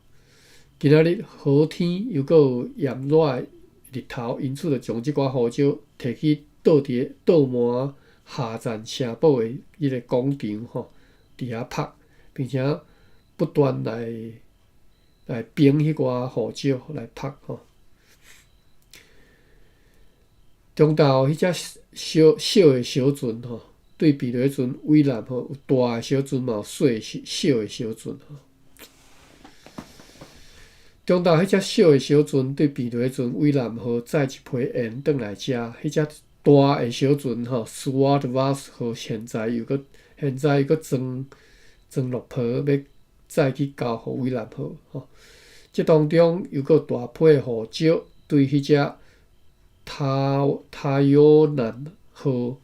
Speaker 1: 今仔日好天又搁有炎热的日头，因此就将即寡护照摕去倒满下站城堡的迄个广场吼，伫遐拍，并且不断来编迄寡护照来拍吼。中昼迄只小的小船吼，对比落船威南吼，有大的小船嘛，有小的小船吼。中昼迄只小的小船对比落船威南号载一批盐转来遮，迄只大的小船吼 ，Swartwas 号现在又搁装落坡，要载去交互威南号吼。这当中又搁大批的护照对迄只塔尤南号，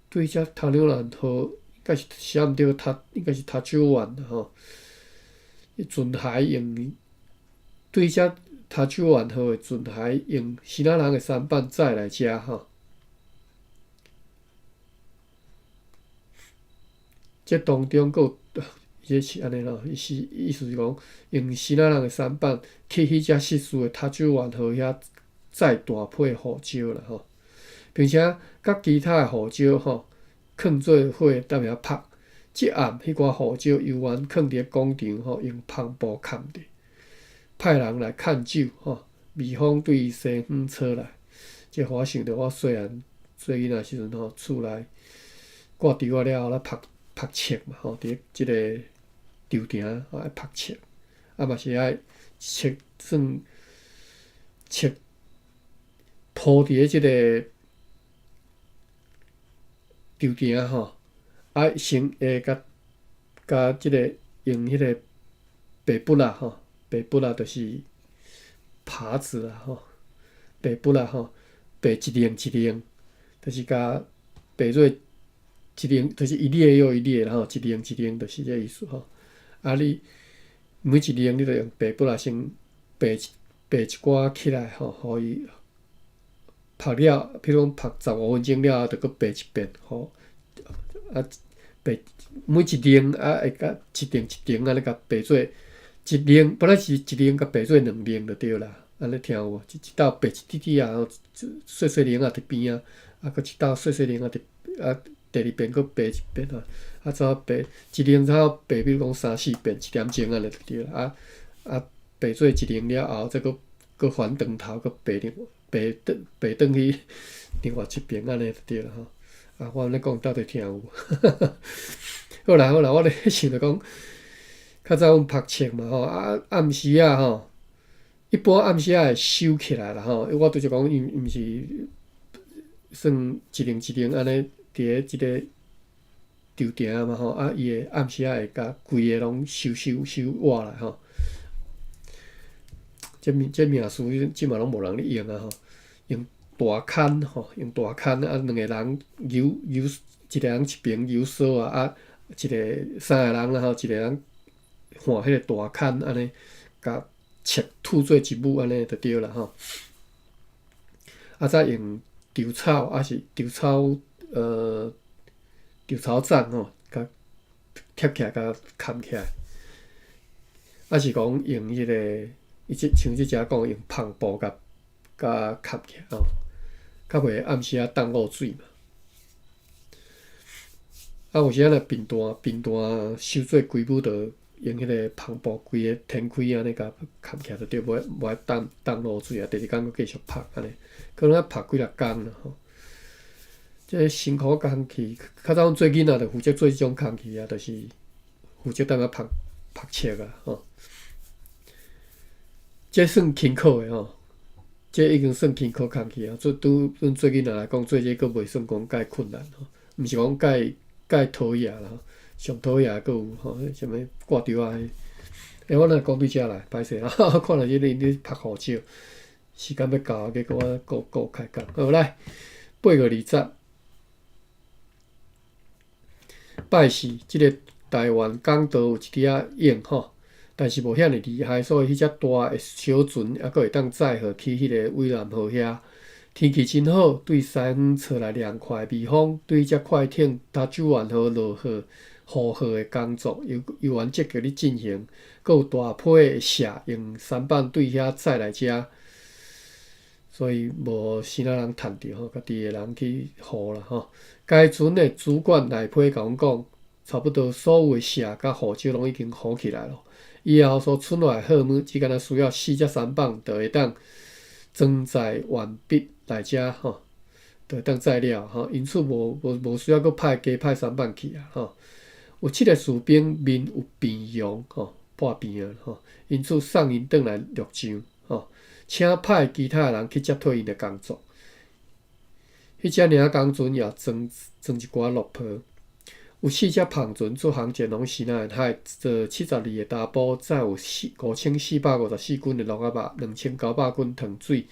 Speaker 1: 对只塔尤南号应该是写毋对，应该是塔九湾吼。船骸用对只塔九湾号的船骸用希腊人的舢板载来遮吼。这当中佫有，这是安尼咯，意思是讲用希腊人的舢板去迄只失事的塔九湾号遐载大批护照啦吼，并且甲其他的护照吼放做伙踮遐拍。即暗迄寡护照游玩放伫广场吼，用篷布盖着，派人来看守吼，避风对西方吹来。这互我想着我细汉做囡仔时阵吼，厝内挂除了后，咱读册嘛吼，伫即个tro埕爱读册，嘛是爱册铺伫即个tro埕吼。先会甲即个用迄个白布啦吼，白布啦就是耙子啦吼，白布啦吼，白一零，就是甲白做一零，就是一列又一列啦吼，一零就是这意思吼。你每一零你着用白布啦先白一寡起来吼，互伊拍了，譬如讲拍15分钟了后，着搁白一遍吼。白每一零会甲一定安尼甲白做一零，本来是一零甲白做2零就对啦。安尼听有无？一道白一滴滴啊，细零仔伫边啊，搁一道细零仔第二遍搁白一遍差白一零差白，比如讲3、4遍，1点钟安尼就对啦。白做一零了后，再搁翻转头，搁白转去另外一边安尼就对啦吼。我安尼讲，倒底听有无？好啦，我咧想着讲，较早阮读册嘛吼，暗时啊吼，一般暗时会收起来啦吼。我拄则讲，伊毋是算一零安尼伫咧即个tro埕嘛吼，伊会暗时会甲规个拢收活来吼。这名词即嘛拢无人咧用啊吼，用大牵吼，用大牵2个人游，一个人一边游梭一个3个人啦吼，一个人换迄个大牵安尼，甲尺吐做一舞安尼就对啦吼。再用稻草，是稻草杖吼，甲贴起来，甲牵起来。是讲用迄个，像即只讲用篷布甲牵起来吼。较袂暗时冻落水嘛。有时若平淡收做规舞，着用迄个篷布规个天开安尼甲牵起来就对，无爱冻落水啊。第二工阁继续拍安尼，可能拍几6工啦吼。这辛苦工去，较早阮做囡仔着负责做即种工去啊，就是负责踮遐拍册啊吼。这算辛苦诶吼。这已经算辛苦工去啊！阮做囡仔来讲，做这个袂算讲介困难吼。毋是讲介讨厌啦，上讨厌佫有吼，什物挂吊啊？我若讲对遮来，歹势啊！看到你拍护照，时间要到，结果我开讲。好来，8月20，拜四，即个台湾港岛有一只影吼，但是无遐尼厉害，所以迄只大的小船还佫会当载互去迄个蔚蓝号遐。天气真好，对西方吹来凉快微风，对只快艇搭九万号落号护航的工作游玩积极咧进行，佫有大批的社用舢板对遐载来遮，所以无啥人趁着吼，家己的人去护啦吼。该船的主管赖批甲阮讲，差不多所有的社甲护照拢已经好起来咯。以后所剩落来货物，只敢若需要4只舢板，就会当装载完毕来遮吼，就会当载了吼。因此无需要加派舢板去啊吼。有7个士兵面有变容吼，破病啊吼，因此送因转来陆上吼，请派其他人去接替因的工作。迄只领工船也装一寡落坡，有4只篷船出航前往西南沿海，坐72个大埔，载有5454斤的鹿仔肉，2900斤糖水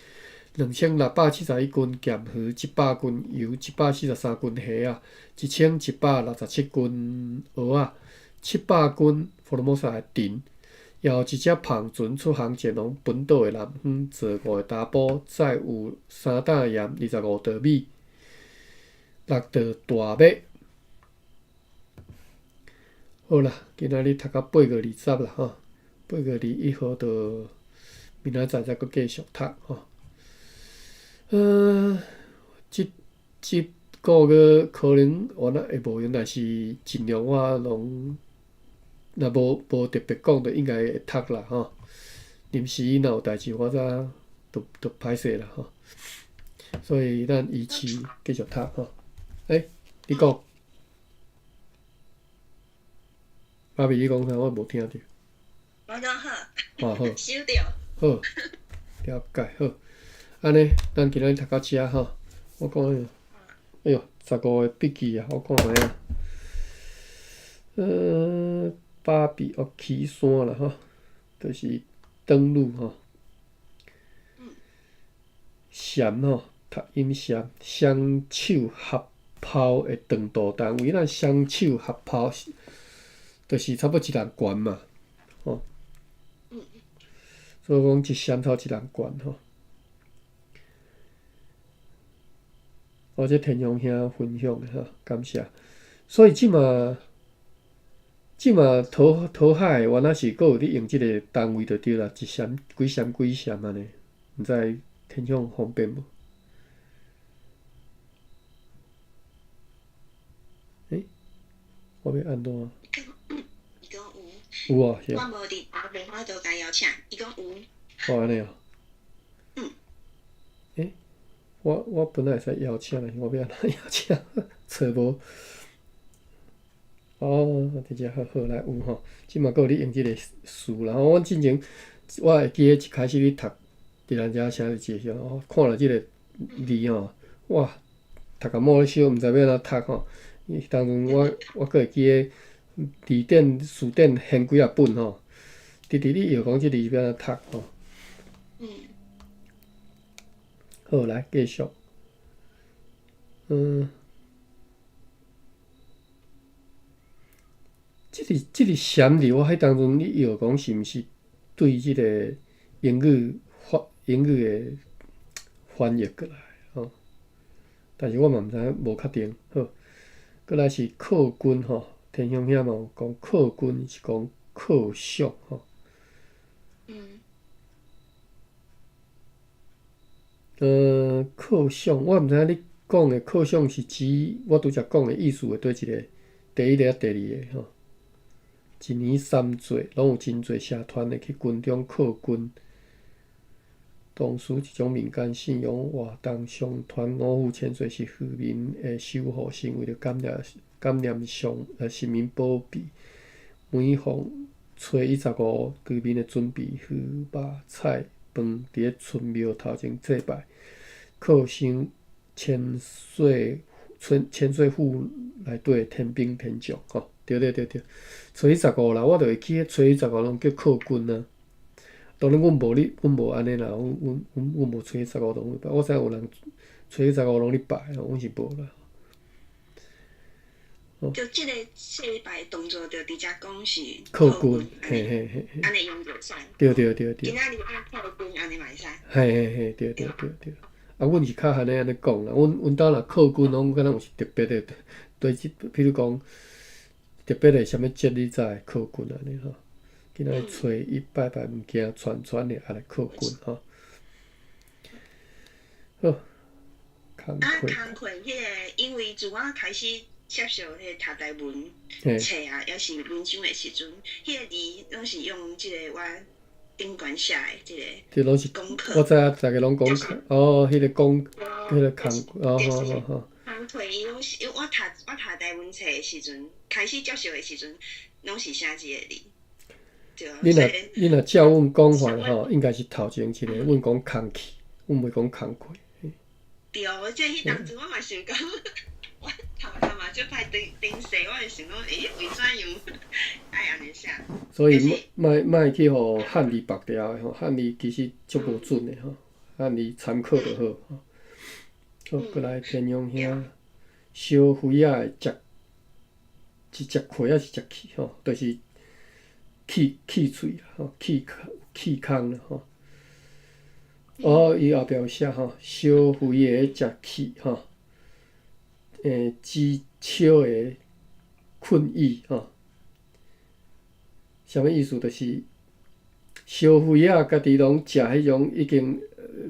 Speaker 1: ，2671斤咸鱼，100斤油，143斤虾啊，1167斤蚵仔，700斤福尔摩沙的藤。也有一只篷船出航前往本岛的南方，坐5个大埔，载有3担盐，25袋米，6袋大麦。好啦，今仔日读到8月20啦吼，8月21号就明仔载再搁继续读吼。即个月可能原来会无用，但是尽量我拢若无特别讲，就应该会读啦吼。临时若有代志，我则就歹势啦吼。所以咱依期继续读吼。你讲，爸比你讲啥？我无听着。
Speaker 2: 我讲好。
Speaker 1: 好。
Speaker 2: 收着。
Speaker 1: 好，了解好。安尼，咱今日读到遮吼。我讲，哎哟，15个笔记啊，我看下啊。芭比起山啦吼，就是登陆吼。禅吼，读音禅，双手合抛的长度单位，咱双手合抛，就是差不多一人悬嘛，吼。所以讲一禅头一人悬吼。这田雄兄分享的吼，感谢。所以即马讨海原来是佫有咧用即个单位就对啦，一禅几禅安尼，毋知田雄方便无？我要按怎？
Speaker 2: 伊讲
Speaker 1: 有。有啊，是
Speaker 2: 啊。我无伫后面，我就甲邀请，伊讲有。
Speaker 1: 安尼哦。我本来会使邀请的，我要安怎邀请？找无。直接好来有吼，即马佫有咧用即个词，然后阮之前我会记得一开始咧读伫咱遮写字时候，看了即个字吼，哇，读甲摸咧手，毋知要安怎读吼。当阵我佫会记得字典词典现几啊本吼，直咧摇讲即字要安怎读吼。好，来继续。即个禅字，我迄当阵咧摇讲是毋是对即个英语的翻译过来吼？但是我嘛毋知影，无确定。好，过来是客军吼，田雄遐嘛有讲客军是讲客属吼。客属，我毋知影你讲的客属是指我拄则讲的意思的对一个，第一个、第二个吼。一年3节，拢有真侪社团会去军中靠军，同时一种民间信仰活动上传五虎千岁是渔民的守护神，为了感念神明保庇，每逢初15，居民会准备鱼肉菜饭，伫咧村庙头前祭拜，犒赏千岁千岁府内底天兵天将吼，对。初一15啦，我就会去初一15拢叫靠军啊。当然，阮无安尼啦，阮无初一15拢去拜。我知有人初一15拢咧拜，阮是无啦。
Speaker 2: 就即个祭拜动作，就直接讲是
Speaker 1: 靠军，嘿，
Speaker 2: 安尼用就使。
Speaker 1: 对。
Speaker 2: 今仔日按靠军，安尼嘛会使。
Speaker 1: 嘿，对。啊，阮是较安尼讲啦，阮兜若靠军，拢敢若有是特别的，对，比如讲特别的啥物节日才会靠军安尼吼。今仔日初一拜物件，传的也来靠军吼。好，工课。
Speaker 2: 工课迄个，因为自我开始接受迄读台文册啊，也是文章的时阵，迄个字拢是用即个我顶悬写的即个。这拢是功课。
Speaker 1: 我知影，大家拢讲迄个工，迄个工，好。
Speaker 2: 工课伊拢是，我读台文册的时阵，开始接受的时阵，拢是写即个字。
Speaker 1: 你若照阮讲法吼，应该是头前一个，阮讲空气，阮袂讲工课。
Speaker 2: 对，即迄当阵我嘛想讲，我头嘛就歹顶势，我就想讲，为怎样爱安尼写？
Speaker 1: 所以莫去互汉字绑掉的吼，汉字其实足无准的吼，汉字参考就好吼。好，过来天阳兄，烧灰仔的食，是食气还是食气吼？就是气喙啦吼，气空啦吼。伊后壁有写吼，烧灰的食气吼，知笑的困意吼。啥物意思？就是烧灰仔家己拢食迄种已经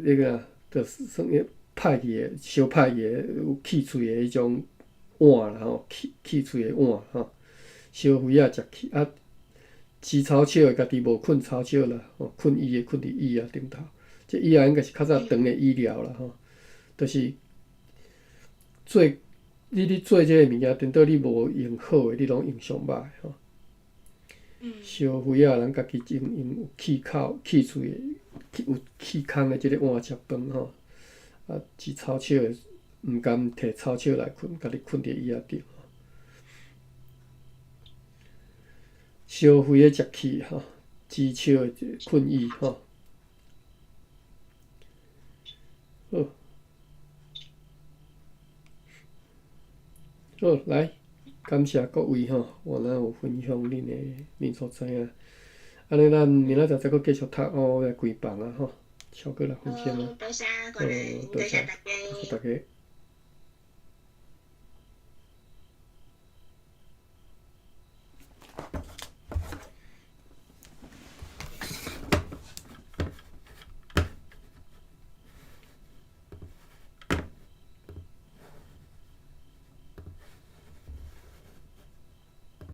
Speaker 1: 那个，就算歹去的、烧歹去的、有气喙的迄种碗啦吼，气喙的碗吼，烧灰仔食气啊。知草笑的家己无困草笑啦，吼，困伊的困伫椅仔顶头。这椅仔应该是较早长的椅料啦吼，就是你做这个物件，等到你无用好的，你拢用上歹吼。烧灰仔人家己用有气喙的、有气空的即个碗食饭吼，啊，知草笑的毋甘摕草笑来困，家己困伫椅仔顶。烧灰的食气吼，知笑的困意吼。好，来，感谢各位吼，我咱有分享恁所知影。安尼咱明仔载再继续读哦，来开放啊吼，超过6分钟啊。
Speaker 2: 多谢大家。
Speaker 1: 大家。